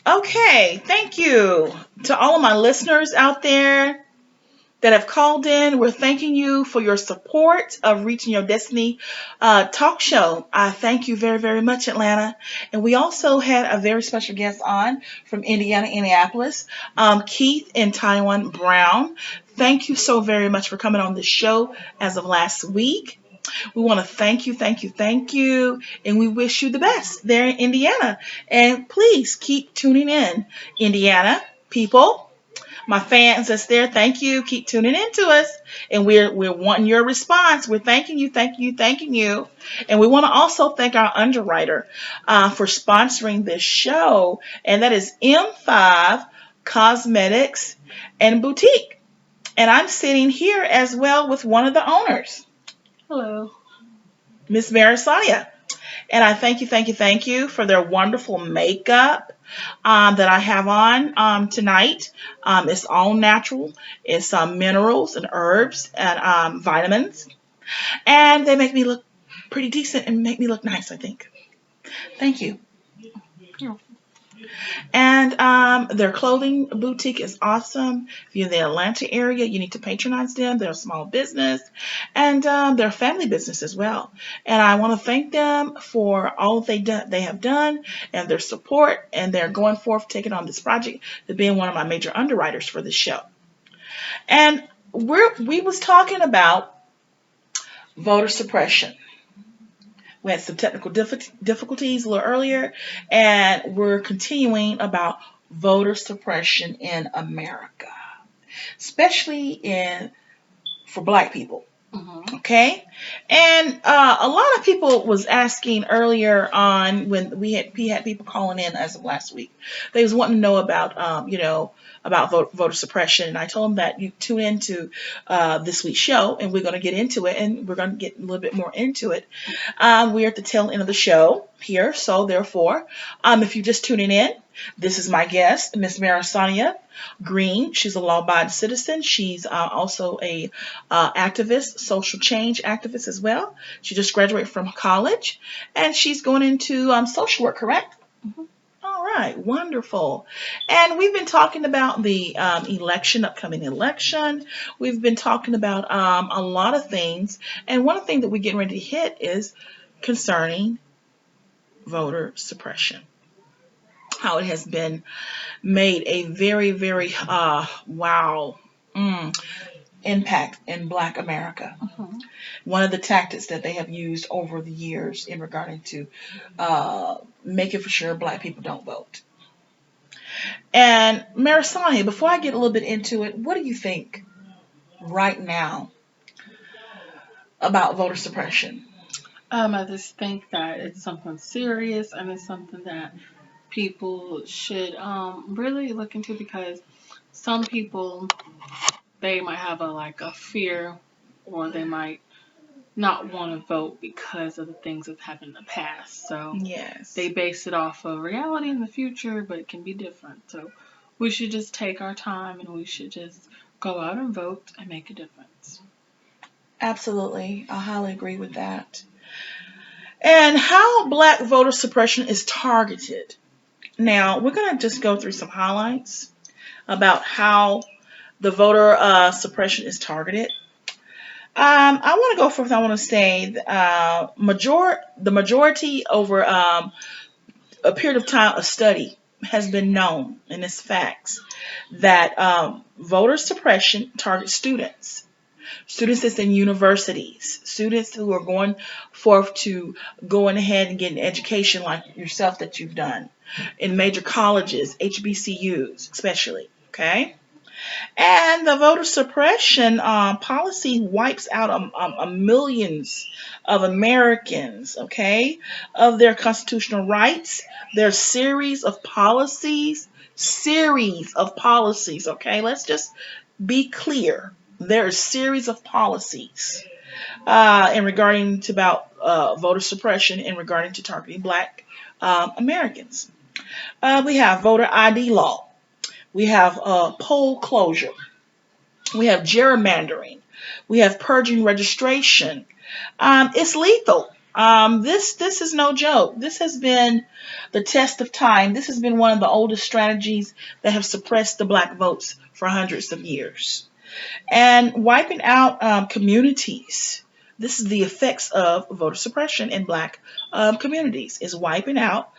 Okay, thank you to all of my listeners out there that have called in. We're thanking you for your support of Reaching Your Destiny talk show. I thank you very, very much, Atlanta. And we also had a very special guest on from Indiana, Indianapolis, Keith and Taiwan Brown. Thank you so very much for coming on the show as of last week. We want to thank you, thank you, thank you, and we wish you the best there in Indiana. And please keep tuning in, Indiana people, my fans that's there. Thank you. Keep tuning in to us, and we're wanting your response. We're thanking you, thanking you, thanking you, and we want to also thank our underwriter for sponsoring this show, and that is M5 Cosmetics and Boutique. And I'm sitting here as well with one of the owners, Hello. Miss Marisaya. And I thank you, thank you, thank you for their wonderful makeup that I have on tonight. It's all natural. It's minerals and herbs and vitamins. And they make me look pretty decent and make me look nice, I think. Thank you. Yeah. And their clothing boutique is awesome. If you're in the Atlanta area, you need to patronize them. They're a small business and they're a family business as well. And I want to thank them for all they have done and their support. And they're going forth taking on this project to being one of my major underwriters for this show. And we was talking about voter suppression. We had some technical difficulties a little earlier, and we're continuing about voter suppression in America, especially in for Black people. Mm-hmm. Okay, and a lot of people was asking earlier on when we had people calling in as of last week. They was wanting to know about about voter suppression, and I told them that you tune into this week's show, and we're going to get into it, and we're going to get a little bit more into it. We're at the tail end of the show here, so therefore, if you're just tuning in, this is my guest, Miss Marisania Green. She's a law-abiding citizen. She's also a activist, social change activist as well. She just graduated from college, and she's going into social work, correct? Mm-hmm. All right, wonderful. And we've been talking about the upcoming election. We've been talking about a lot of things. And one thing that we're getting ready to hit is concerning voter suppression. How it has been made a very, very, wow, impact in Black America. Mm-hmm. One of the tactics that they have used over the years in regarding to making for sure Black people don't vote. And Marisani, before I get a little bit into it, what do you think right now about voter suppression? I just think that it's something serious and it's something that people should really look into because some people they might have a fear or they might not want to vote because of the things that happened in the past. So Yes, they base it off of reality in the future, but it can be different. So we should just take our time and we should just go out and vote and make a difference. absolutely. I highly agree with that. And how Black voter suppression is targeted. Now, we're going to just go through some highlights about how the voter suppression is targeted. I want to go first. I want to say the majority over a period of time, a study has been known, and it's facts, that voter suppression targets students. Students that's in universities, students who are going forth to going ahead and get an education like yourself that you've done in major colleges, HBCUs especially. Okay, and the voter suppression policy wipes out millions of Americans, okay, of their constitutional rights. There's series of policies, okay? Let's just be clear. There's series of policies in regarding to about voter suppression in regarding to targeting Black Americans. We have voter ID law. We have poll closure. We have gerrymandering. We have purging registration. It's lethal. This is no joke. This has been the test of time. This has been one of the oldest strategies that have suppressed the black votes for hundreds of years. And wiping out communities. This is the effects of voter suppression in black communities, is wiping out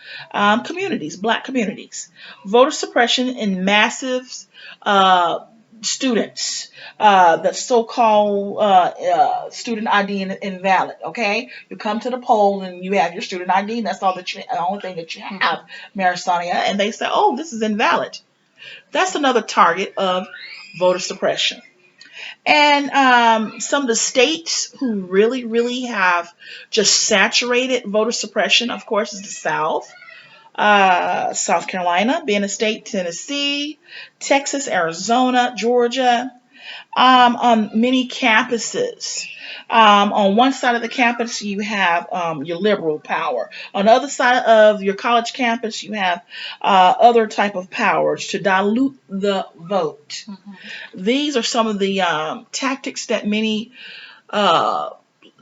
communities, black communities. Voter suppression in massive uh, students, the so-called student ID invalid. Okay, you come to the poll and you have your student ID, and that's the only thing that you have, Marisonia, and they say, oh, this is invalid. That's another target of voter suppression. And some of the states who really, really have just saturated voter suppression, of course, is the South. South Carolina being a state, Tennessee, Texas, Arizona, Georgia, on many campuses. On one side of the campus, you have your liberal power. On the other side of your college campus, you have other type of powers to dilute the vote. These are some of the tactics that many uh,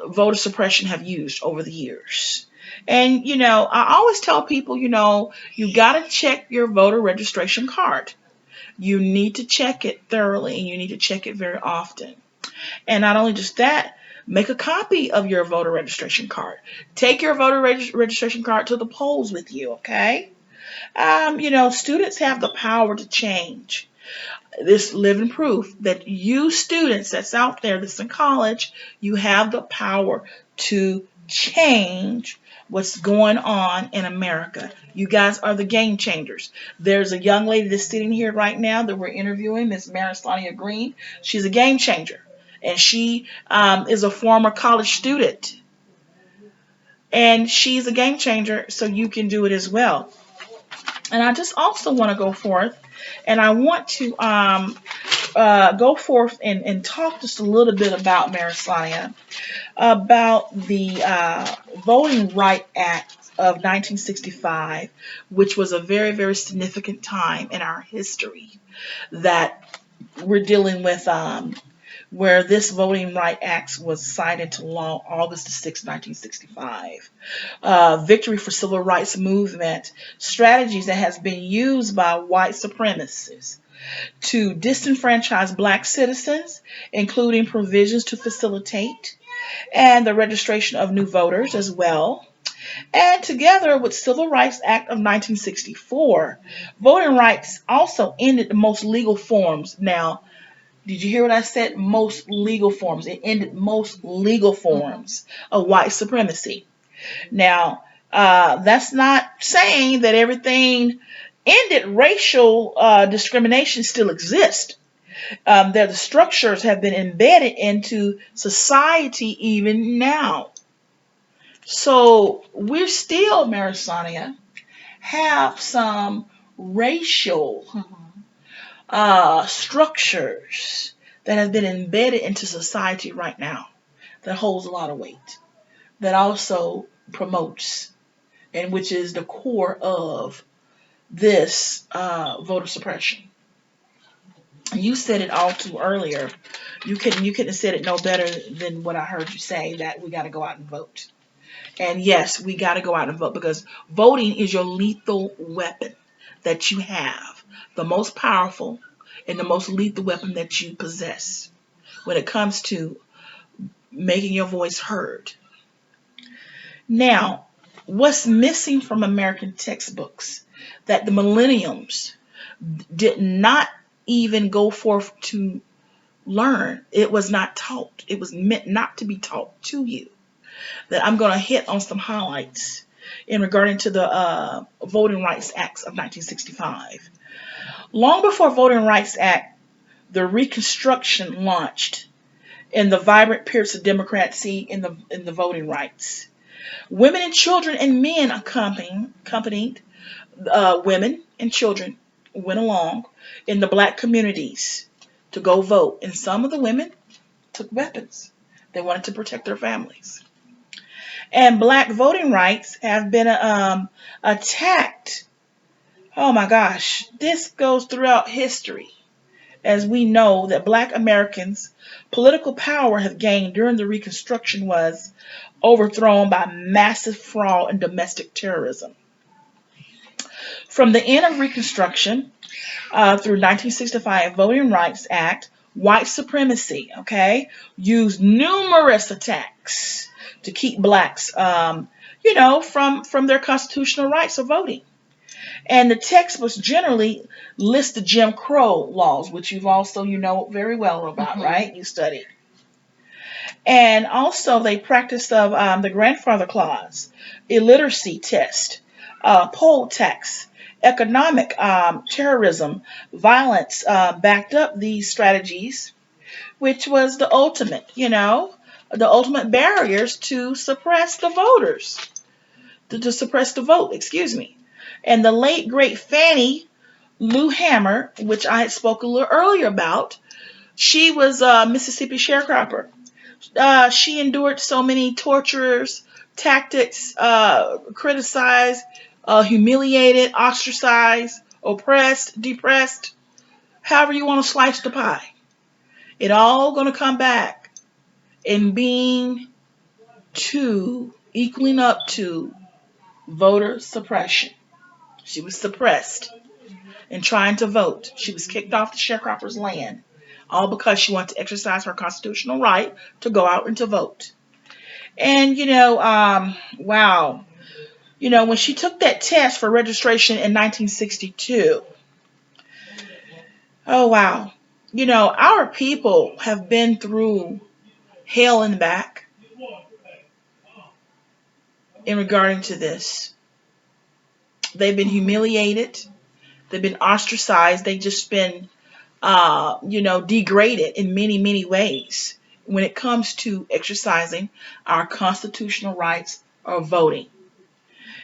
voter suppression have used over the years. And, I always tell people, you got to check your voter registration card. You need to check it thoroughly, and you need to check it very often. And not only just that, make a copy of your voter registration card. Take your voter registration card to the polls with you, okay? Students have the power to change. This living proof that you students that's out there that's in college, you have the power to change what's going on in America. You guys are the game changers. There's a young lady that's sitting here right now that we're interviewing, Miss Marisonia Green. She's a game changer, and she is a former college student, and she's a game changer, so you can do it as well. And I just also want to go forth, and I want to go forth and talk just a little bit about Marisonia, about the Voting Right Act of 1965, which was a very, very significant time in our history that we're dealing with, where this Voting Right Act was signed into law August 6, 1965. Victory for civil rights movement strategies that has been used by white supremacists to disenfranchise black citizens, including provisions to facilitate and the registration of new voters as well. And together with Civil Rights Act of 1964, voting rights also ended the most legal forms. Now, did you hear what I said? Most legal forms. It ended most legal forms of white supremacy. Now, that's not saying that everything ended. Racial discrimination still exists. That the structures have been embedded into society even now. So we're still, Marisonia, have some racial structures that have been embedded into society right now that holds a lot of weight, that also promotes, and which is the core of this voter suppression. You said it all too earlier. You couldn't have said it no better than what I heard you say, that we got to go out and vote. And yes, we got to go out and vote, because voting is your lethal weapon that you have, the most powerful and the most lethal weapon that you possess when it comes to making your voice heard. Now, what's missing from American textbooks that the millenniums did not even go forth to learn? It was not taught. It was meant not to be taught to you. That I'm going to hit on some highlights in regarding to the Voting Rights Acts of 1965. Long before Voting Rights Act, the Reconstruction launched in the vibrant periods of democracy in the voting rights. Women and children and men accompanied women and children went along in the black communities to go vote, and some of the women took weapons. They wanted to protect their families. And black voting rights have been attacked. Oh my gosh, this goes throughout history. as we know that Black Americans' political power have gained during the Reconstruction was overthrown by massive fraud and domestic terrorism. From the end of Reconstruction through 1965 Voting Rights Act, white supremacy, okay, used numerous attacks to keep blacks, from their constitutional rights of voting. And the textbooks generally list the Jim Crow laws, which you've also, very well about, right? You studied. And also they practiced of the grandfather clause, illiteracy test, poll tax, economic terrorism, violence backed up these strategies, which was the ultimate barriers to suppress the voters, to suppress the vote, excuse me. And the late great Fannie Lou Hamer, which I had spoken a little earlier about, she was a Mississippi sharecropper. She endured so many tortures, tactics, criticized, humiliated, ostracized, oppressed, depressed, however you want to slice the pie. It all going to come back in being equaling up to voter suppression. She was suppressed in trying to vote. She was kicked off the sharecropper's land, all because she wanted to exercise her constitutional right to go out and to vote. And, wow. When she took that test for registration in 1962, oh, wow. Our people have been through hell and back in regarding to this. They've been humiliated. They've been ostracized. They've just been, degraded in many, many ways when it comes to exercising our constitutional rights of voting.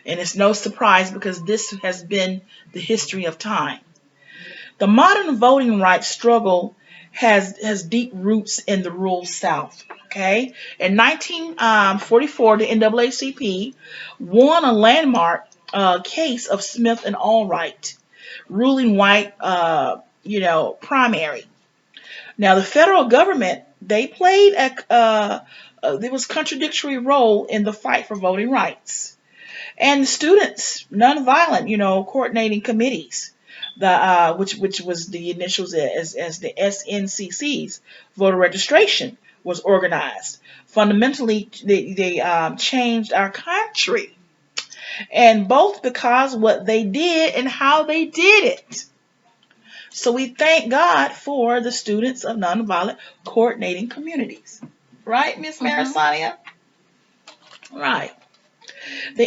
And it's no surprise because this has been the history of time. The modern voting rights struggle has deep roots in the rural South. Okay, in 1944, the NAACP won a landmark case of Smith and Allwright, ruling white, primary. Now, the federal government, they played there was contradictory role in the fight for voting rights. And the students, nonviolent, coordinating committees, which was the initials as the SNCC's voter registration was organized. Fundamentally, they changed our country, and both because what they did and how they did it. So we thank God for the students of nonviolent coordinating communities. Right, Miss Marisania? Right. The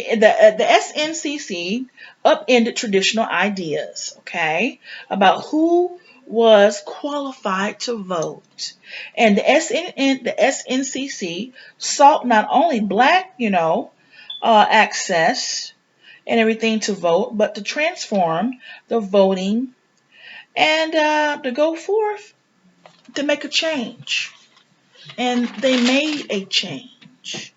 SNCC upended traditional ideas, okay, about who was qualified to vote. And the SNCC sought not only black, access and everything to vote, but to transform the voting and to go forth to make a change. And they made a change.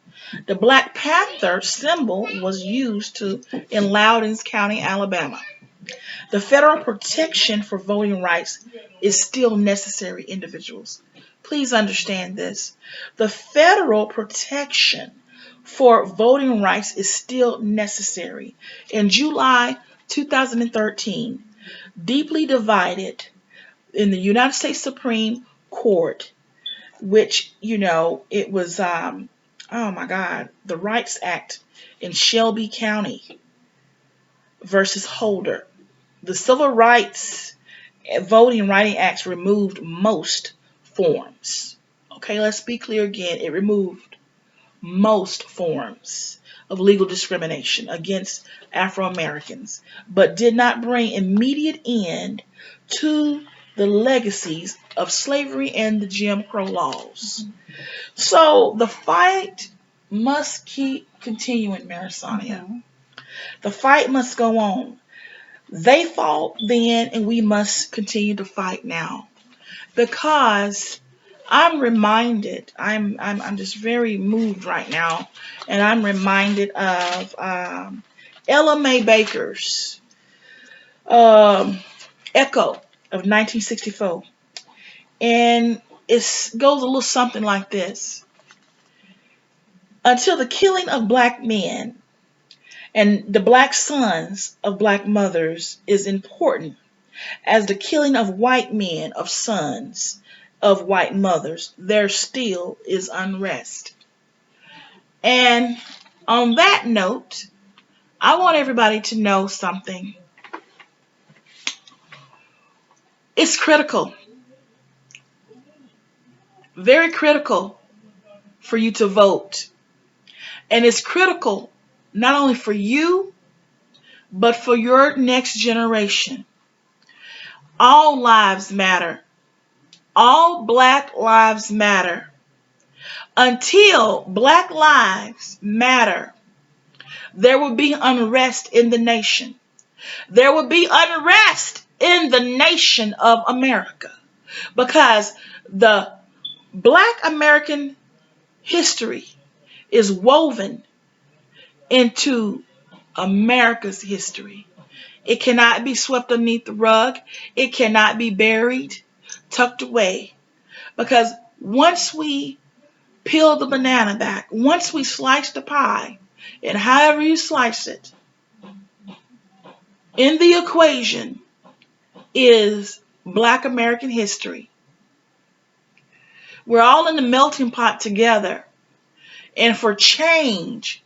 The Black Panther symbol was used in Loudoun County, Alabama. The federal protection for voting rights is still necessary, individuals. Please understand this. The federal protection for voting rights is still necessary. In July 2013, deeply divided in the United States Supreme Court, which, it was, oh my God, the Rights Act in Shelby County versus Holder. The Civil Rights Voting Writing Acts removed most forms. Okay, let's be clear again. It removed most forms of legal discrimination against Afro Americans, but did not bring immediate end to the legacies of slavery and the Jim Crow laws. So the fight must keep continuing, Marisania. The fight must go on. They fought then, and we must continue to fight now. Because I'm reminded, I'm just very moved right now, and I'm reminded of Ella Mae Baker's Echo of 1964. And it goes a little something like this. Until the killing of black men and the black sons of black mothers is important as the killing of white men of sons of white mothers, there still is unrest. And on that note, I want everybody to know something. It's critical, very critical for you to vote. And it's critical not only for you, but for your next generation. All lives matter. All black lives matter. Until black lives matter, there will be unrest in the nation. There will be unrest in the nation of America because the black American history is woven into America's history. It cannot be swept underneath the rug. It cannot be buried, tucked away. Because once we peel the banana back, once we slice the pie, and however you slice it, in the equation is black American history. We're all in the melting pot together. And for change,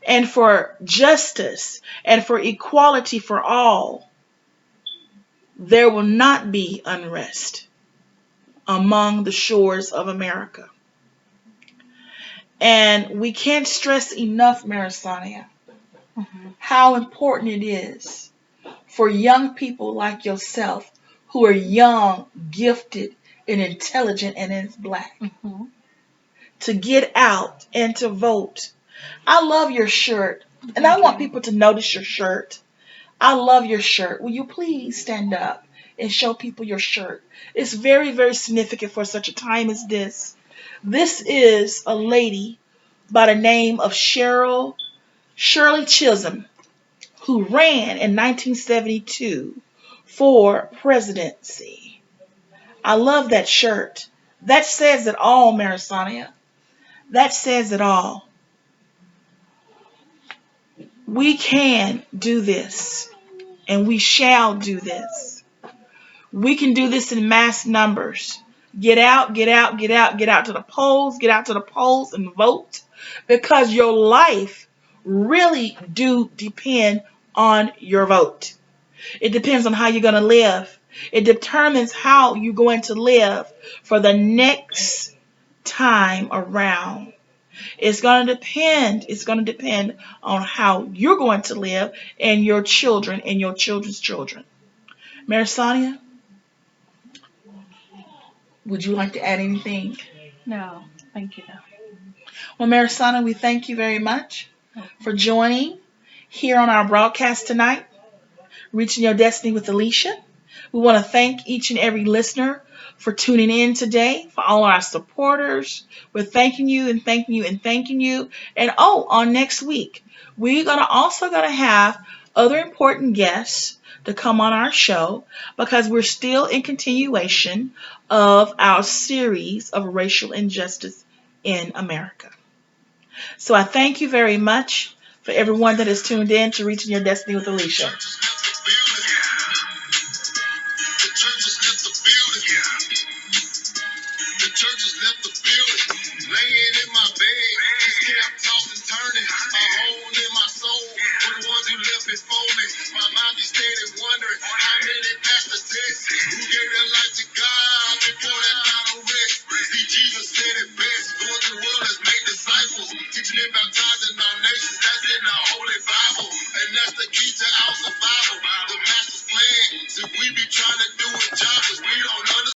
and for justice, and for equality for all, there will not be unrest among the shores of America. And we can't stress enough, Marisania, how important it is for young people like yourself who are young, gifted, and intelligent and is black to get out and to vote. I love your shirt, and I want people to notice your shirt. I love your shirt. Will you please stand up and show people your shirt? It's very, very significant for such a time as this. This is a lady by the name of Shirley Chisholm, who ran in 1972 for presidency. I love that shirt. That says it all, Marisania. That says it all. We can do this, and we shall do this. We can do this in mass numbers. Get out, get out, get out, get out to the polls, get out to the polls and vote, because your life really do depend on your vote. It depends on how you're going to live. It determines how you're going to live for the next time around. It's going to depend on how you're going to live and your children and your children's children. Marisania, would you like to add anything? No, thank you. Well, Marisana, we thank you very much for joining here on our broadcast tonight, Reaching Your Destiny with Alicia. We want to thank each and every listener for tuning in today, for all our supporters. We're thanking you and thanking you and thanking you. And on next week, we're also gonna have other important guests to come on our show because we're still in continuation of our series of racial injustice in America. So I thank you very much for everyone that has tuned in to Reaching Your Destiny with Alicia. The churches left the building, laying in my bed. Just kept tossing, turning, a hole in my soul. For the ones who left before me, my mind be steady wondering how many passed the test. Who gave their life to God before that final rest? See, Jesus said it best. Go into the world, let's make disciples, teaching them about time.